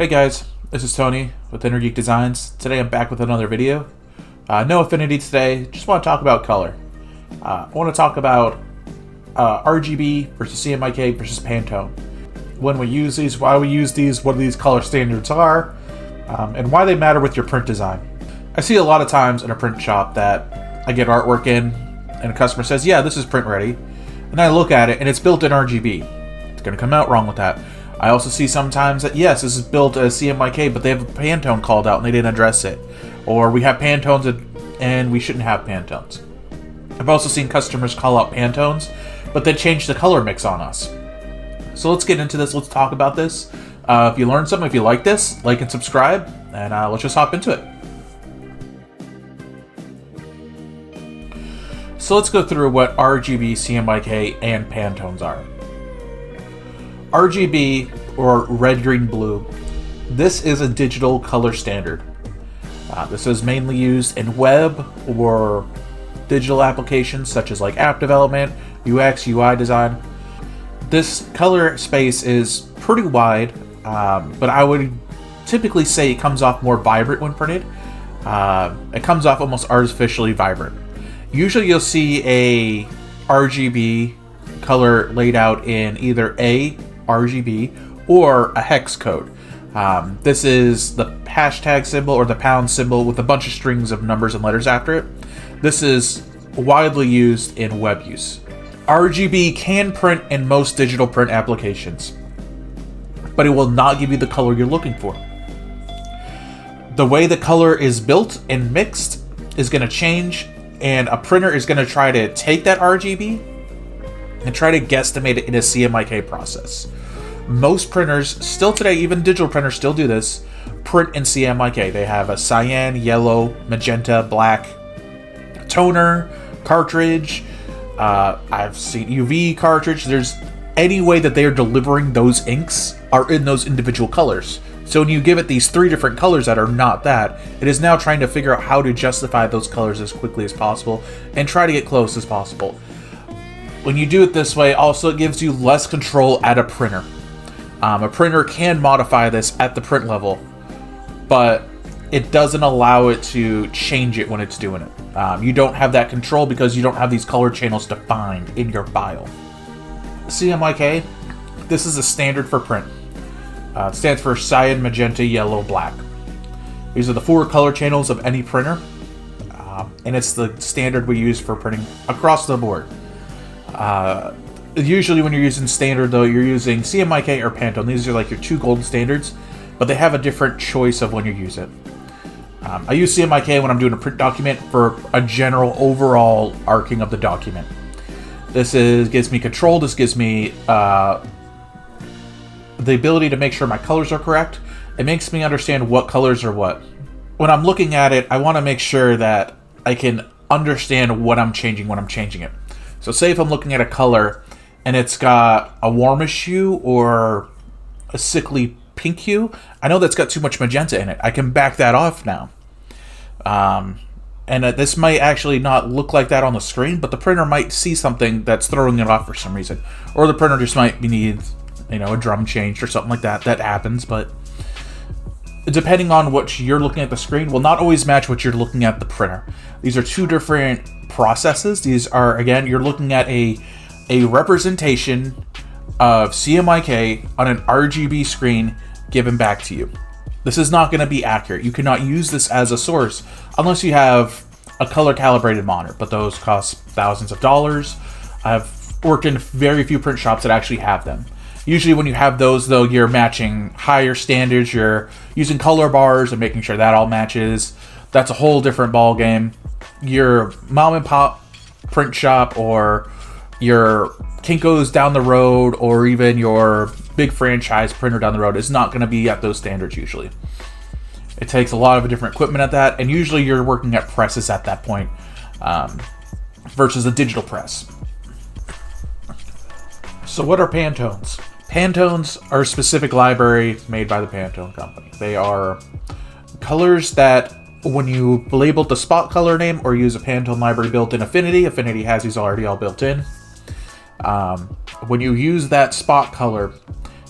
Hey guys, this is Tony with Inner Geek Designs. Today I'm back with another video. No affinity today, just want to talk about color. I want to talk about RGB versus CMYK versus Pantone. When we use these, why we use these, what these color standards are, and why they matter with your print design. I see a lot of times in a print shop that I get artwork in and a customer says, yeah, this is print ready. And I look at it and it's built in RGB. It's going to come out wrong with that. I also see sometimes that, yes, this is built as CMYK, but they have a Pantone called out and they didn't address it. Or we have Pantones and we shouldn't have Pantones. I've also seen customers call out Pantones, but they change the color mix on us. So let's get into this. Let's talk about this. If you learned something, if you like this, like and subscribe, and let's just hop into it. So let's go through what RGB, CMYK, and Pantones are. RGB, or red, green, blue, this is a digital color standard. This is mainly used in web or digital applications such as like app development, UX, UI design. This color space is pretty wide, but I would typically say it comes off more vibrant when printed. It comes off almost artificially vibrant. Usually you'll see a RGB color laid out in either a RGB or a hex code. This is the hashtag symbol or the pound symbol with a bunch of strings of numbers and letters after it. This is widely used in web use. RGB can print in most digital print applications, but it will not give you the color you're looking for. The way the color is built and mixed is going to change, and a printer is going to try to take that RGB and try to guesstimate it in a CMYK process. Most printers, still today, even digital printers still do this, print in CMYK. They have a cyan, yellow, magenta, black toner, cartridge. I've seen UV cartridge. There's any way that they are delivering those inks are in those individual colors. So when you give it these three different colors that are not that, it is now trying to figure out how to justify those colors as quickly as possible and try to get close as possible. When you do it this way, also it gives you less control at a printer. A printer can modify this at the print level, but it doesn't allow it to change it when it's doing it. You don't have that control because you don't have these color channels defined in your file. CMYK, this is a standard for print. It stands for cyan, magenta, yellow, black. These are the four color channels of any printer, and it's the standard we use for printing across the board. Usually when you're using standard, though, you're using CMYK or Pantone. These are like your two golden standards, but they have a different choice of when you use it. I use CMYK when I'm doing a print document for a general overall arcing of the document. This gives me control. This gives me the ability to make sure my colors are correct. It makes me understand what colors are what. When I'm looking at it, I want to make sure that I can understand what I'm changing when I'm changing it. So say if I'm looking at a color and it's got a warmish hue or a sickly pink hue, I know that's got too much magenta in it. I can back that off now. And this might actually not look like that on the screen, but the printer might see something that's throwing it off for some reason. Or the printer just might need, a drum change or something like that. That happens, but depending on what you're looking at the screen will not always match what you're looking at the printer. These are two different processes. These are, again, you're looking at a representation of CMYK on an RGB screen given back to you. This is not going to be accurate. You cannot use this as a source unless you have a color calibrated monitor, but those cost thousands of dollars. I've worked in very few print shops that actually have them. Usually when you have those, though, you're matching higher standards. You're using color bars and making sure that all matches. That's a whole different ball game. Your mom and pop print shop or your Kinko's down the road or even your big franchise printer down the road is not going to be at those standards usually. It takes a lot of different equipment at that, and usually you're working at presses at that point versus a digital press. So what are Pantones? Pantones are a specific library made by the Pantone company. They are colors that when you label the spot color name or use a Pantone library built in Affinity has these already all built in. When you use that spot color,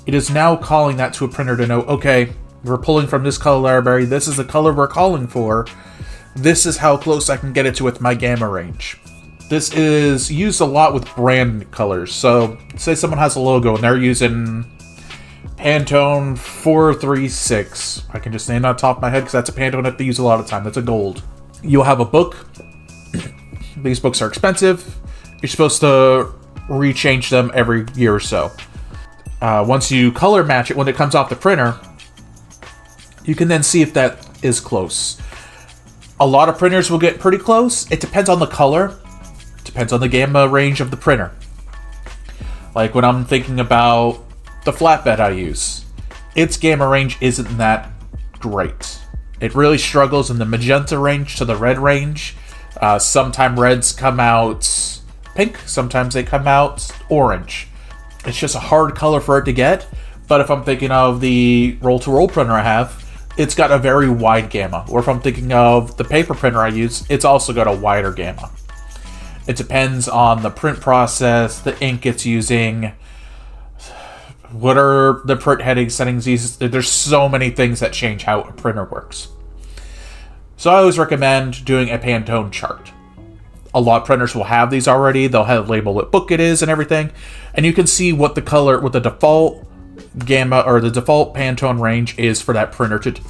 it is now calling that to a printer to know, okay, we're pulling from this color library. This is the color we're calling for. This is how close I can get it to with my gamma range. This is used a lot with brand colors. So, say someone has a logo and they're using Pantone 436. I can just name that on top of my head because that's a Pantone that they use a lot of time. That's a gold. You'll have a book. These books are expensive. You're supposed to rechange them every year or so. Once you color match it, when it comes off the printer, you can then see if that is close. A lot of printers will get pretty close. It depends on the color. It depends on the gamma range of the printer. Like when I'm thinking about the flatbed I use, its gamma range isn't that great. It really struggles in the magenta range to the red range. Sometimes reds come out pink, sometimes they come out orange. It's just a hard color for it to get. But if I'm thinking of the roll-to-roll printer I have, it's got a very wide gamma. Or if I'm thinking of the paper printer I use, it's also got a wider gamma. It depends on the print process, the ink it's using, what are the print heading settings used. There's so many things that change how a printer works. So I always recommend doing a Pantone chart. A lot of printers will have these already. They'll have label what book it is and everything. And you can see what the color, what the default gamma or the default Pantone range is for that printer to do.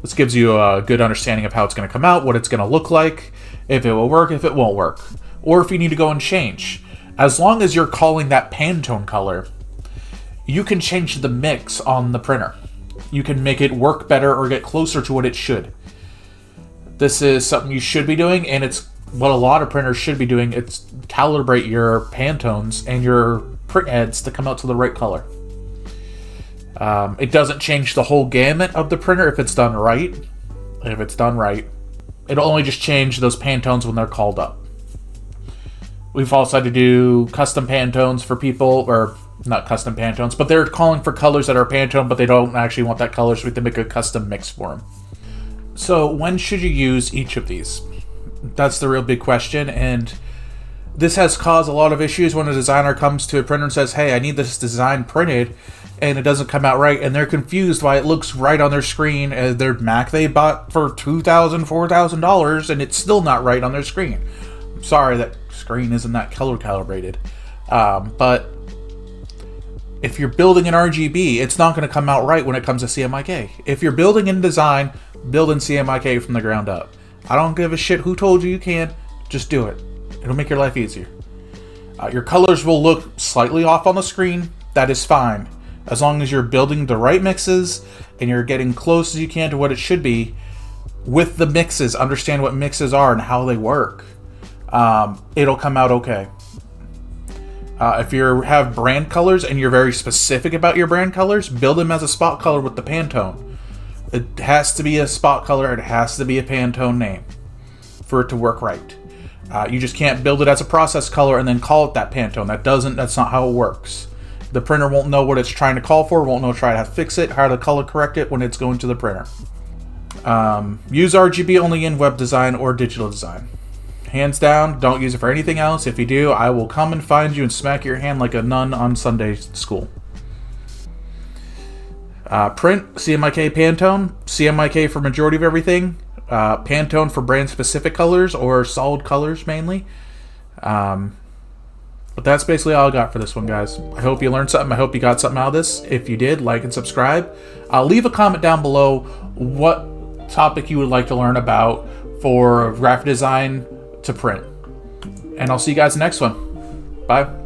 This gives you a good understanding of how it's going to come out, what it's going to look like, if it will work, if it won't work, or if you need to go and change. As long as you're calling that Pantone color, you can change the mix on the printer. You can make it work better or get closer to what it should. This is something you should be doing, and it's what a lot of printers should be doing. It's calibrate your Pantones and your print heads to come out to the right color. It doesn't change the whole gamut of the printer if it's done right. If it's done right, it'll only just change those Pantones when they're called up. We've also had to do custom Pantones for people, or not custom Pantones, but they're calling for colors that are Pantone, but they don't actually want that color, so we have to make a custom mix for them. So when should you use each of these? That's the real big question, and this has caused a lot of issues when a designer comes to a printer and says, hey, I need this design printed, and it doesn't come out right, and they're confused why it looks right on their screen as their Mac they bought for $2,000, $4,000, and it's still not right on their screen. I'm sorry, that screen isn't that color calibrated. But if you're building an RGB, it's not going to come out right when it comes to CMYK. If you're building in design, build in CMYK from the ground up. I don't give a shit who told you can, just do it. It'll make your life easier. Your colors will look slightly off on the screen, that is fine. As long as you're building the right mixes and you're getting close as you can to what it should be with the mixes, understand what mixes are and how they work, it'll come out okay. If you have brand colors and you're very specific about your brand colors, build them as a spot color with the Pantone. It has to be a spot color, it has to be a Pantone name for it to work right. You just can't build it as a process color and then call it that Pantone. That's not how it works. The printer won't know what it's trying to call for, won't know try to fix it, how to color correct it when it's going to the printer. Use RGB only in web design or digital design. Hands down, don't use it for anything else. If you do, I will come and find you and smack your hand like a nun on Sunday school. Print, CMYK Pantone, CMYK for majority of everything, Pantone for brand specific colors or solid colors mainly. But that's basically all I got for this one, guys. I hope you learned something. I hope you got something out of this. If you did, like and subscribe. Leave a comment down below what topic you would like to learn about for graphic design to print. And I'll see you guys next one. Bye.